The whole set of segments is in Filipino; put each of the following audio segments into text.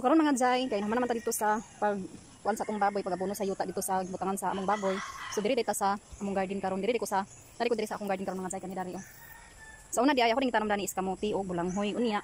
So karon mga jay, kay naman ta dito sa pag kuan sa atong baboy, pagabono sa yuta dito sa butangan sa among baboy. So diri dita sa among garden karon, diri ko sa akong garden karon mga jay kani dari oh. Sa una di ay ako ning tanom dani is kamuti o bulanghoy unya.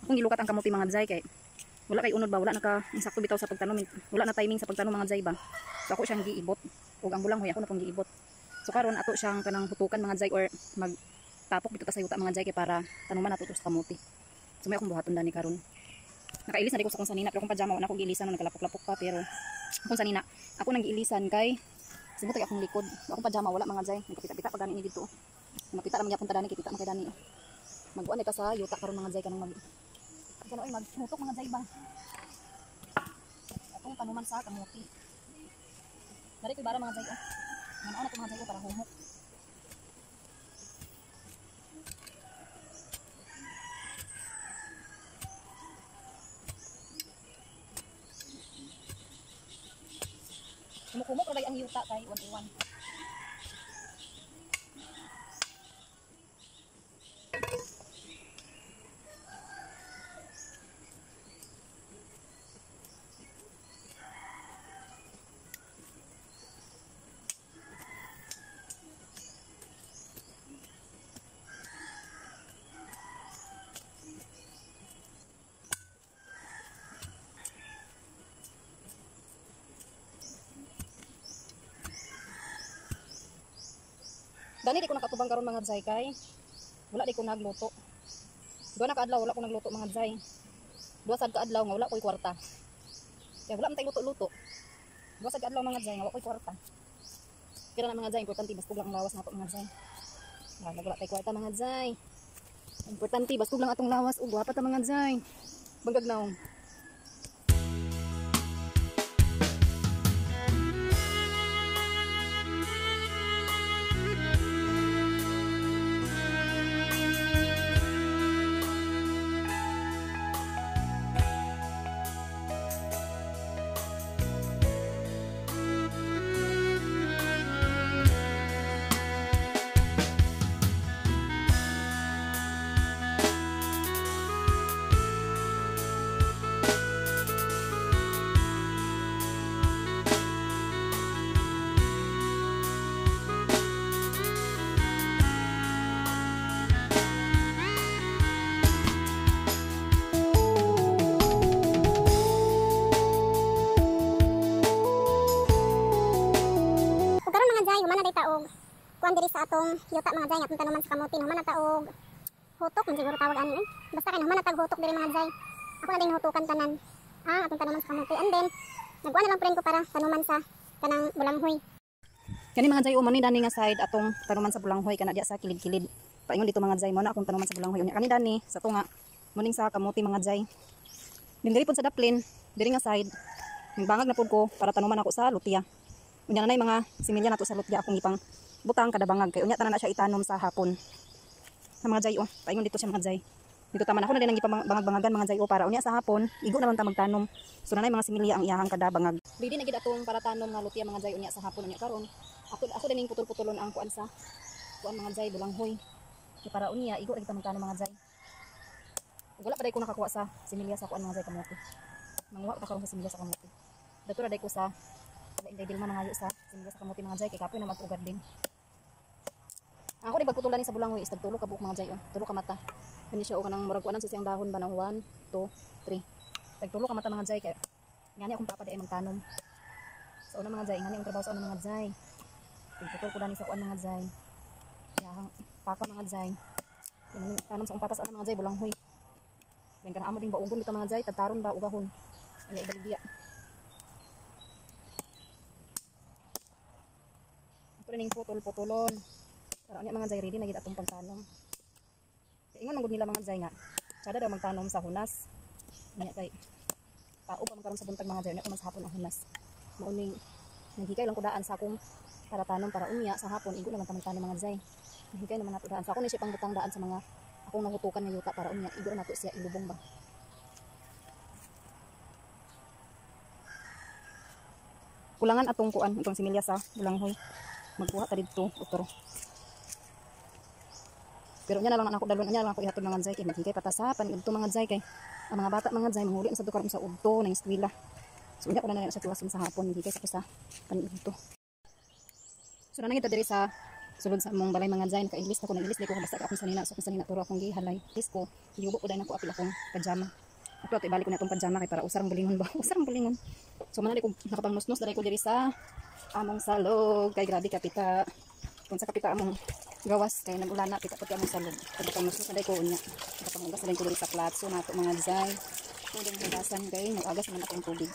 Akong gilukat ang kamuti mga jay kay wala kay unod ba, wala naka insakto bitaw sa pagtanom, wala na timing sa pagtanom mga jay ba. So ako siyang giibot ug ang bulanghoy ako na pong giibot. So karon ato siyang kanang hutukan mga jay or magtapok dito ta sa yuta mga jay kay para tanuman nato sa kamuti. So may akong buhaton dani karon. Nakailis na di ko sa kung sanina pero kung pajama wala akong giilisan nagkalapok-lapok pa pero kung sanina ako nang giilisan kay sibutay akong likod. Akong pajama wala mga jay, nagkapita-pita pa gani ni dito. Makita naman yapon ta dani kita makay dani. Magkuan ta sa yuta karon mga jay kanang maghutok mga jay ba. Atong tanuman sa kamuti. Dari ko bara mga jay oh. Ano na to mga jay para humok. Kumuk-kumuk ra ang yuta kay 1-1. Dani di ko nakatubang karon mga jay kay wala di ko nagluto. Duha na kaadlaw wala ko nagluto mga jay. Duha sad kaadlaw nga wala ko'y kwarta. Kaya wala man tay luto-luto. Duha sad kaadlaw mga jay nga wala ko'y kwarta. Kira na mga jay importante bastog lang ang lawas nato mga jay. Wala tay kwarta mga jay. Importante bastog lang atong lawas ug gwapa ta mga jay. Bangag naong. Kuan diri sa atong yuta mga jay nga punta naman sa kamuti naman taog hutok man siguro tawag ani basta kay naman tag hutok diri mga jay ako na din hutukan tanan atong tanuman sa kamuti and then nagkuha na lang friend ko para tanuman sa kanang bulanghoy kani mga jay umani dani nga side atong tanuman sa bulanghoy kana diya sa kilid-kilid paingon dito mga jay mo na akong tanuman sa bulanghoy unya kani dani sa tunga muning sa kamuti mga jay din diri pud sa daplin diri nga side bangag na pud ko para tanuman ako sa lutya unya nanay mga similya nato sa lutya akong ipang butang kada bangag kay unya tanan na siya itanom sa hapon. Sa mga jay paingon dito siya mga jay. Dito taman ako na din ang ipabangag-bangagan mga jay para unya sa hapon igo naman ta magtanom. So nanay mga similya ang iyahang kada bangag. Ready na gid atong para tanom nga lutya mga jay unya sa hapon unya karon. Ako din ning putol-putulon ang kuan sa kuan mga jay bulanghoy. Kay para unya igo ra kita magtanom mga jay. Wala pa day ko nakakuha sa similya sa kuan mga jay kamote. Manguha ta karon sa similya sa kamote. Dato ra day ko sa inday dilma nangayo sa similya sa kamote mga jay kay kapoy na mag-ugad din. Ako di pagputulan ni sa bulanghoy is tagtulo ka buok mga jay tulo ka mata. Kani siya o kanang murag kuanan sa siyang dahon ba ng 1 2 3. Tagtulo ka mata mga jay kay ngani akong papa di ay magtanom. Sa una mga jay ngani ang trabaho sa una mga jay. Pagputol ko dani sa kuan mga jay. Yahang papa mga jay. Tanom sa akong papa sa una mga jay bulanghoy. Ben kana amo ding baugon dito mga jay tataron ba ugahon. Ay ibaligya. Ako ning putol-putulon. Para unya mga jay ready na gid atong pagtanom. Kay ingon man gud nila mga jay nga kada daw magtanom sa hunas. Unya kay tao pa man karon sa buntag mga jay unya mas hapon ang hunas. Mao ning naghikay lang ko daan sa akong para tanom para unya sa hapon igo naman ta magtanom mga jay. Naghikay naman nato daan. So ako ni siya pang butang daan sa mga akong nahutukan nga yuta para unya igo nato siya ilubong ba. Kulangan atong kuan atong similya sa bulanghoy. Magkuha ta didto utro. Pero nya na lang ako dalon, nya lang ako ihatod mga jay kay maghigay patasapan udto mga jay kay ang mga bata mga jay manghuli na sa karon sa udto nang eskwela. So nya ko na sa tuwason sa hapon higay sa kusa panudto. So na nangita diri sa sulod sa among balay mga jay naka-English ako nag-English ko basta akong sanina so kung sanina turo akong gihalay. Please ko giubo ko dai nako apil akong pajama. Ato ibalik ko na itong pajama kay para usarang bulingon ba? Usarang bulingon. So manali ko nakapangnosnos dali ko diri sa among salog kay grabe kapita. Kung sa kapita among gawas kay nag-ulana pita pati among salog. Nakapangnosnos na dai ko unya. Nakapangugas na dai ko diri sa platso nato mga jay. Kung ding hugasan kay nag-agas man akong tubig.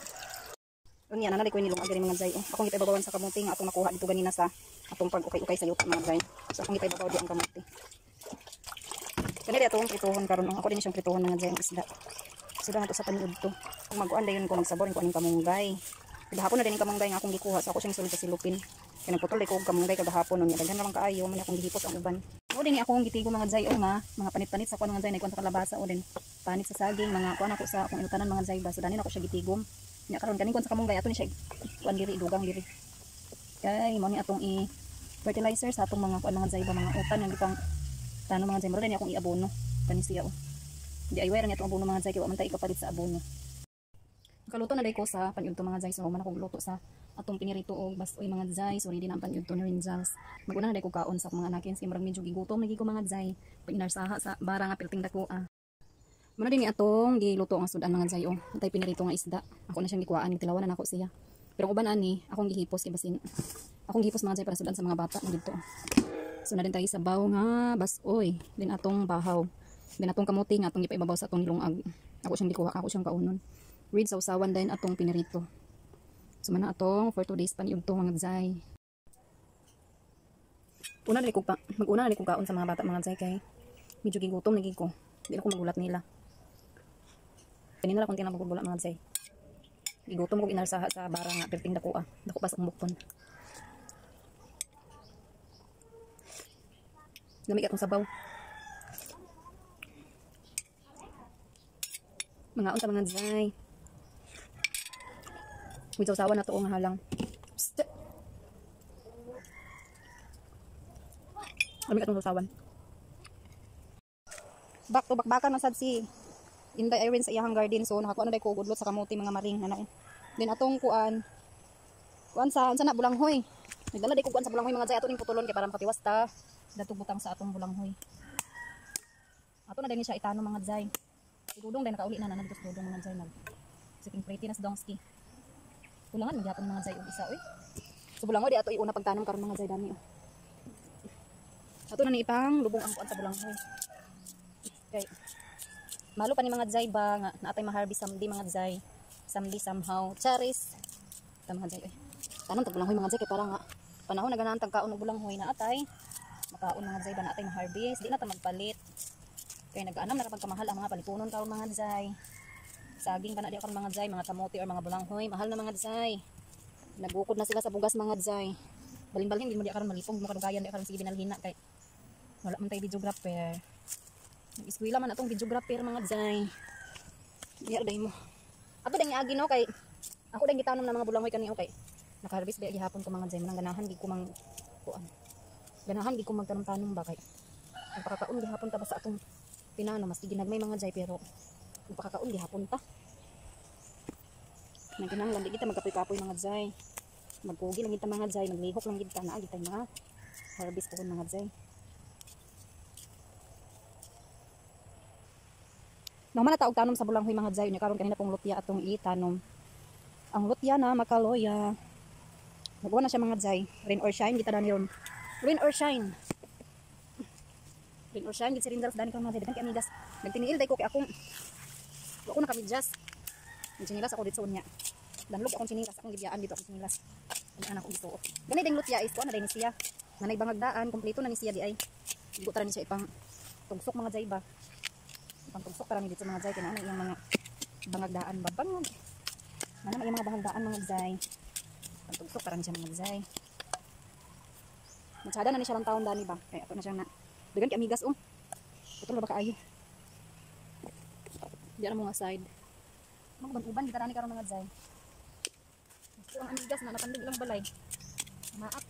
Unya na ko nilong agari mga jay. Akong ipaibabawan sa kamuti nga atong nakuha dito ganina sa atong pag-ukay-ukay sa yuta mga jay. So akong ipaibabaw di ang kamuti. Kanila atong prituhon karon ako din siyang prituhon mga jay ang isda. Sudah nato sa paniud to. Kung mag-uan dayon ko magsabor ko aning kamunggay. Gahapon na din kamunggay nga akong gikuha so ako siyang sulod sa silupin. Kaya nagputol ko kamunggay kagahapon unya daghan naman kaayo man akong gihipos ang uban. O din akong gitigo mga jay o nga mga panit-panit sa kuan mga jay nay kuan sa kalabasa o din panit sa saging mga kuan ako sa akong inutanan mga jay ba so danin ako siya gitigom. Nya karon kaning kuan sa kamunggay ato ni siya kuan diri dugang diri. Kay mo ni atong fertilizer sa atong mga kuan mga jay ba mga utan nga gipang tanong mga jay mo din akong iabono kani siya o. Di ay wire nga itong abono mga jay kaya man tayo ikapalit sa abono. Nakaluto na day ko sa panyudto mga jay so man akong luto sa atong pinirito og basoy mga jay so hindi na ang panyudto ni Rinjals. Maguna na day ko kaon sa mga anakin si murag medyo gigutom lagi ko mga jay pag inarsaha sa bara nga pilting dako Muna din ni atong giluto ang sudan mga jay tay pinirito nga isda. Ako na siyang gikuhaan gitilawan na nako siya. Pero uban ani akong gihipos kay basin akong gihipos mga jay para sudan sa mga bata dito. So na din tayo sa baw nga basoy din atong bahaw. Din atong kamuti nga atong ipaibabaw sa atong nilungag. Ako siyang gikuha, ako siyang kaunon. Read sa usawan din atong pinirito. So man atong for 2 days paniudto mga jay. Una na ko mag-una na ko kaon sa mga bata mga jay kay medyo gigutom lagi ko. Di na ko magulat nila. Kanina lang konti na magugulat mga jay. Gigutom ko inarsaha sa bara nga perting dako Dako pa sa umbukon. Lamig atong sabaw. Mga unta mga jay. May sausawan na to nga halang. Kami katong sausawan. Back to bakbakan na sad si Inday Irene sa iyang garden so nakakuha na day ko gudlot sa kamuti mga maring ana. Din atong kuan sa na bulanghoy. Nagdala day ko kuan sa bulanghoy mga jay ato ning putulon kay para makatiwas ta datong butang sa atong bulanghoy. Ato na din siya itano mga jay. Si Dudong din nakauli na dito sa Dudong mga jay nag siking pretty na sa dongski. Kulangan magyapon mga jay og isa oy. So bulangoy di ato iuna pagtanom karon mga jay dami Ato na ni ipang lubong ang kuan sa bulanghoy. Okay. Malo pa ni mga jay ba nga naatay ma-harvest samdi mga jay. Samdi somehow. Charis. Ta mga jay oy. Tanom tag bulanghoy mga jay kay para nga panahon na ganahan tag kaon og bulanghoy na atay makaon mga jay ba naatay ma-harvest di na ta magpalit. Kaya nag-anam na kapag kamahal ang mga palipunon karon mga jay. Saging pa na di karon mga jay, mga kamote or mga bulanghoy, mahal na mga jay. Nagukod na sila sa bugas mga jay. Balin-balin di mo di karon malipong mo kadugayan di karon sige binalhina kay wala man tay videographer. Nag-eskwela man atong videographer mga jay. Diya day mo. Ato ding agi no kay ako ding gitanom na mga bulanghoy kani okay. Naka-harvest di gihapon ko mga jay, manang ganahan di ko mang kuan. Ganahan di ko magtanom-tanom ba kay. Pagkakaon gihapon ta ba sa atong tinano mas ginagmay mga jay pero pagkakaon gihapon ta. Nagkinahanglan di kita magkapoy-kapoy mga jay. Magpugi lang kita mga jay, naglihok lang kita na agitay mga harvest ko mga jay. Nang man taog tanom sa bulanghoy mga jay, nya karon kanina pong lutya atong itanom. Ang lutya na makaloya. Nagwa na siya mga jay. Rain or shine kita dani ron. Rain or shine. Rain or shine gid si Rindals dani karon mga jay, dagan kay amigas. Nagtiniil day ko kay akong ako na kamidjas. Ang sinilas ako dito sa unya. Danlog akong sinilas, akong gibiyaan dito akong sinilas. Ang anak kong isuot. Gani ding lutya is ko na day ni siya. Nanay bangagdaan, kompleto na ni siya di ay. Igo tara ni siya ipang tugsok mga jay ba. Ipang tugsok para ni dito mga jay kinana iyang mga bangagdaan ba bangag. Nana may mga bangagdaan mga jay. Ipang tugsok para ni siya mga jay. Matsada na ni siya lang taon dani ba. Kaya ato na siya na. Dagan kay amigas Putol ba kaayo. Diyan mo nga side. Mag-uban kita rani karon mga jay. Gusto ang amigas na napandig lang balay. Maak.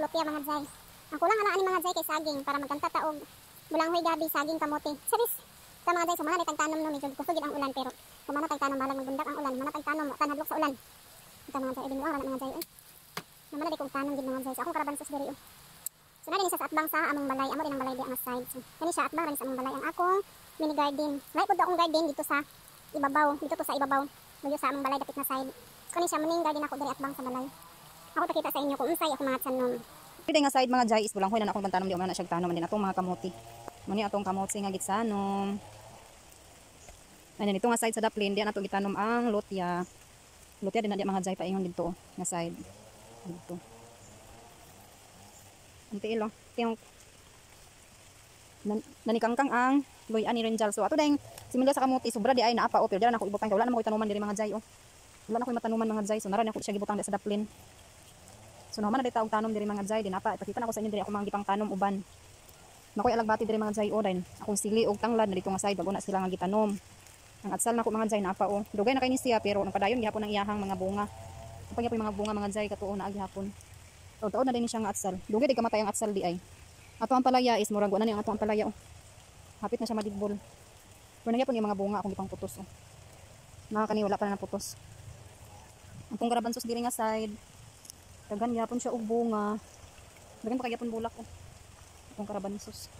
lupya mga jay. Ang kulang ala ani mga jay kay saging para magkanta taog bulanghoy gabi saging kamote. Sabis ta mga jay so mana tagtanom no medyo kusog ang ulan pero kung mana tagtanom balag magbundak ang ulan, mana tagtanom tan hadlok sa ulan. Ita mga jay ibin wala mga jay eh. Namana di kong tanom gid mga jay. So akong karabansos diri oh. So nari ni sa atbang sa among balay, amo din ang balay di ang side. So kani siya atbang rin sa among balay ang akong mini garden. Nay pud akong garden dito sa ibabaw, dito to sa ibabaw. Medyo sa among balay dapit na side. Kani siya maning garden ako diri atbang sa balay. Ako pakita sa inyo kung unsay ako mga tanom. Pwede nga side mga jay is bulanghoy na akong pantanom di man na siya tanom din atong mga kamote. Muni atong kamote nga gitsanom. Ayan ito nga side sa daplin diyan ato gitanom ang lutya. Lutya din na di mga jay paingon dito nga side. Dito. Anti ilo. Tiyong nanikangkang ang loy ani renjal. So ato dayng similya sa kamote sobra di ay naapa o pero dira na ko ibutang wala na mo itanuman diri mga jay oh. Wala na ko matanuman mga jay so nara na ko siya gibutang sa daplin. So naman na dito og tanom diri mga jay din apa ipakita na ko sa inyo diri ako mga gipang tanom uban. Nakoy alagbati diri mga jay o din. Akong sili og tanglad na dito nga side bago na sila nga gitanom. Ang atsal na ko mga jay na apa o. Dugay na kay ni siya pero nang padayon gihapon ang iyahang mga bunga. Kapag yung mga bunga mga jay katuo na agihapon. Taon na din siya nga atsal. Dugay di kamatay ang atsal di ay. Ato ang palaya is murag na ni ang ato ang palaya oh. Hapit na siya madibol. Pero nagyapon yung mga bunga akong gipang putos oh. Nakakani wala pa na naputos. Ang tong karabansos diri nga side. Dagan gyapon siya og bunga. Dagan pa kayapon bulak oh. Ang karabansos.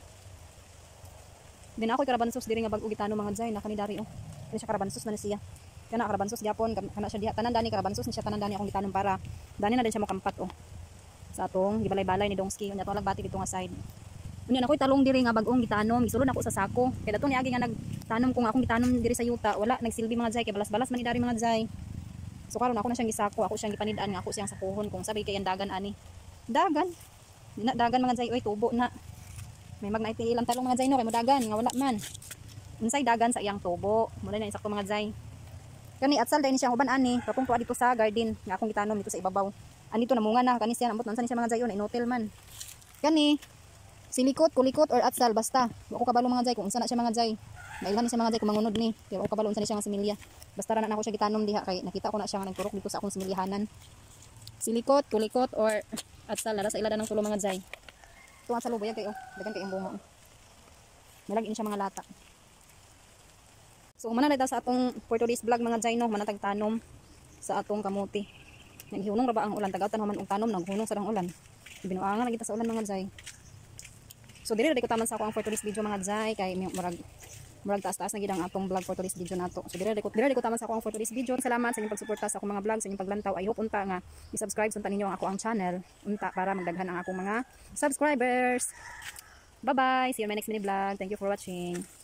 Din ako karabansos diri nga bag-o gitano mga jay na kanidari oh. Dili siya karabansos na ni siya. Kana karabansos gyapon kana siya diha tanan dani karabansos ni siya tanan dani akong gitanom para dani na din siya mokampat oh. Sa atong gibalay-balay ni Dongski unya to lagbati dito nga side. Unya nakoy talong diri nga bag-ong gitanom gisulod nako sa sako. Kay dato niagi nga nagtanom kung akong gitanom diri sa yuta wala nagsilbi mga jay kay balas-balas man ni dari mga jay. So karon ako na siyang gisako, ako siyang gipanidaan nga ako siyang sakuhon kung sabi kay ang dagan ani. Dagan. Dina dagan mga jay oy tubo na. May magnaiti ilang talong mga jay no kay mo dagan nga wala man. Unsay dagan sa iyang tubo. Muna na insakto mga jay. Kani atsal dai ni siya uban ani, kapung tuwa dito sa garden nga akong gitanom dito sa ibabaw. Anito na munga na kani siya ambot man sa ni siya mga jay on inotel man. Kani silikot, kulikot or atsal basta. Wa ko kabalo mga jay kung unsa na siya mga jay. Mailhan ni siya mga jay kung mangunod ni. Pero ko kabalo unsa ni siya nga similya. Basta ra na ako siya gitanom diha kay nakita ko na siya nga nagturok dito sa akong similyahanan. Silikot, kulikot or atsal nara sa ilada ng tulo mga jay. Tuwa sa luboy kay oh, dagan kay ang bunga. Nalagin siya mga lata. So umana na sa atong for today's vlog mga jay no, manatag tanom sa atong kamote. Naghunong ra ba ang ulan tagawtan man og tanom naghunong sa dang ulan. Binuangan na kita sa ulan mga jay. So diri ra ko taman sa ako ang for today's video mga jay kay murag taas-taas na gid ang atong vlog for today's video nato. So diri ko taman sa ako ang for today's video. Salamat sa inyong pagsuporta sa akong mga vlog, sa inyong paglantaw. I hope unta nga i-subscribe sunta ninyo ang ako ang channel unta para magdaghan ang akong mga subscribers. Bye-bye. See you in my next mini vlog. Thank you for watching.